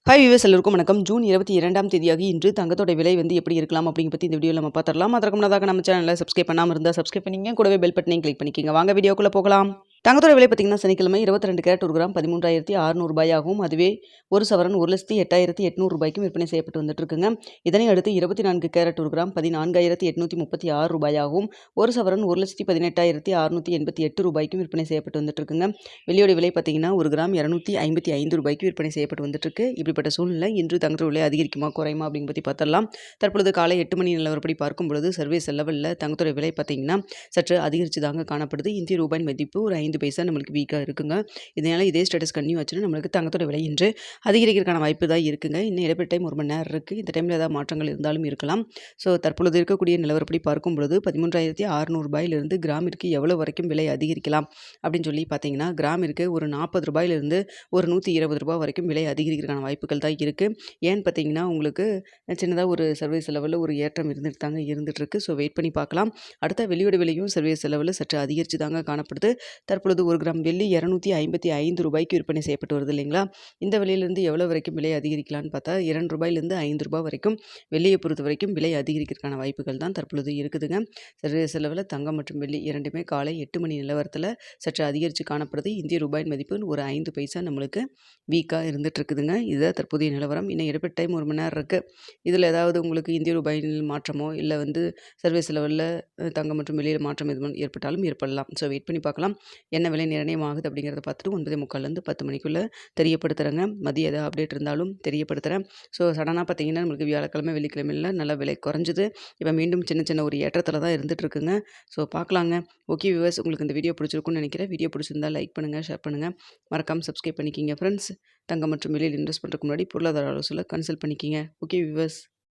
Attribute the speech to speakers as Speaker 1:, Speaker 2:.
Speaker 1: Hi viewers எல்லோருக்கும் வணக்கம். June 22ஆம் தேதியாக இன்று தங்கத்தோட விலை எப்படி இருக்கலாம் அப்படிங்க பற்றி இந்த வீடியோவில் நம்ம பார்த்துடலாம். அதற்கு முன்னதாக நம்ம சேனலை சப்ஸ்கிரைப் பண்ணாமல் இருந்தால் சப்ஸ்கிரைப் பண்ணிங்க, கூடவே பெல் பட்டனையும் கிளிக் பண்ணிக்கோங்க. வாங்க வீடியோக்குள்ளே போகலாம். தங்கத்தோட விலை பார்த்தீங்கன்னா சனிக்கிழமை 22 கேரட் 1 கிராம் 13,600 ரூபாயாகவும், அதுவே ஒரு சவரன் 1,08,800 ரூபாய்க்கும் விற்பனை செய்யப்பட்டு வந்துட்டு இருக்குங்க. இதனை அடுத்து 24 கேரட் 1 கிராம் 14,836 ரூபாயாகவும், ஒரு சவரன் 1,18,688 ரூபாய்க்கும் விற்பனை செய்யப்பட்டு வந்துட்டு இருக்குங்க. வெள்ளியோட விலை பார்த்தீங்கன்னா 1 கிராம் 255 ரூபாய்க்கு விற்பனை செய்யப்பட்டு வந்துட்டு இருக்கு. இப்படிப்பட்ட சூழ்நிலை இன்று தங்கத்தோட விலை அதிகரிக்குமா குறையுமா அப்படின்னு பற்றி பார்த்தரலாம். தற்பொழுது காலை 8 மணி நிலவரப்படி பார்க்கும் பொழுது சர்வீஸ் லெவலில் தங்கத்தோட விலை பார்த்தீங்கன்னா சற்று அதிகரித்து தாங்க காணப்படுது. இந்திய ரூபாயின் மதிப்பு ஒரு 5 பைசா நம்மளுக்கு வீக்காக இருக்குங்க. இதனால் இதே ஸ்டேட்டஸ் கன்டினியூ ஆச்சுன்னா நம்மளுக்கு தங்கத்தோட விலை இன்று அதிகரிக்கிறதுக்கான வாய்ப்பு தான் இருக்குங்க. இன்னும் இடைப்பட்ட டைம் 1 மணி நேரம் இருக்குது. இந்த டைமில் ஏதாவது மாற்றங்கள் இருந்தாலும் இருக்கலாம். ஸோ தற்பொழுது இருக்கக்கூடிய நிலவரப்படி பார்க்கும் பொழுது 13,600 ரூபாயிலிருந்து கிராமிற்கு எவ்வளோ வரைக்கும் விலை அதிகரிக்கலாம் அப்படின்னு சொல்லி பார்த்தீங்கன்னா, கிராமிற்கு ஒரு 40 ரூபாயிலிருந்து ஒரு 120 ரூபாய் வரைக்கும் விலை அதிகரிக்கிறதுக்கான வாய்ப்புகள் தான் இருக்குது. ஏன்னு பார்த்தீங்கன்னா, உங்களுக்கு சின்னதாக ஒரு சர்வீஸ் லெவலில் ஒரு ஏற்றம் இருந்துகிட்ருக்கு. ஸோ வெயிட் பண்ணி பார்க்கலாம். அடுத்த வெள்ளியோட விலையும் சர்வீஸ் லெவலில் சற்று அதிகரித்து தாங்க காணப்படுது. தற்பொழுது 1 கிராம் வெள்ளி 255 ரூபாய்க்கு விற்பனை செய்யப்பட்டு வருது இல்லைங்களா? இந்த விலையிலிருந்து எவ்வளோ வரைக்கும் விலை அதிகரிக்கலான்னு பார்த்தா 2 ரூபாயிலிருந்து 5 ரூபாய் வரைக்கும் வெள்ளியை பொறுத்த வரைக்கும் விலை அதிகரிக்கிறதுக்கான வாய்ப்புகள் தான் தற்பொழுது இருக்குதுங்க. சர்வீஸ் லெவலில் தங்கம் மற்றும் வெள்ளி இரண்டுமே காலை 8 மணி நிலவரத்தில் சற்று அதிகரித்து காணப்படுது. இந்திய ரூபாயின் மதிப்பு ஒரு 5 பைசா நம்மளுக்கு வீக்காக இருந்துட்டு இருக்குதுங்க. இதுதான் தற்போதைய நிலவரம். இன்னும் இடைப்பட்ட டைம் 1 மணி நேரம் இருக்குது. இதில் ஏதாவது உங்களுக்கு இந்திய ரூபாயில் மாற்றமோ இல்லை சர்வீஸ் லெவலில் தங்கம் மற்றும் வெளியில் மாற்றம் எதுவும் ஏற்பட்டாலும் ஏற்படலாம். ஸோ வெயிட் பண்ணி பார்க்கலாம். என்ன விலை நிர்ணயம் ஆகுது அப்படிங்கிறத பார்த்துட்டு 9:45 10 மணிக்குள்ளே தெரியப்படுத்துகிறேங்க. மதியம் ஏதாவது அப்டேட் இருந்தாலும் தெரியப்படுத்துகிறேன். ஸோ சடனாக பார்த்தீங்கன்னா நம்மளுக்கு வியாழக்கிழமை வெள்ளிக்கிழமையில் நல்ல விலை குறைஞ்சிது. இப்போ மீண்டும் சின்ன சின்ன ஒரு ஏற்றத்தில் தான் இருந்துட்டு இருக்குங்க. ஸோ பார்க்கலாங்க. ஓகே வியூவர்ஸ், உங்களுக்கு இந்த வீடியோ பிடிச்சிருக்குன்னு நினைக்கிறேன். வீடியோ பிடிச்சிருந்தா லைக் பண்ணுங்கள், ஷேர் பண்ணுங்கள், மறக்காமல் சப்ஸ்கிரைப் பண்ணிக்கிங்க ஃப்ரெண்ட்ஸ். தங்கம் மற்றும் வெளியில் இன்வெஸ்ட் பண்ணுறதுக்கு முன்னாடி பொருளாதார ஆலோசனை கன்சல்ட் பண்ணிக்கிங்க. Okay viewers.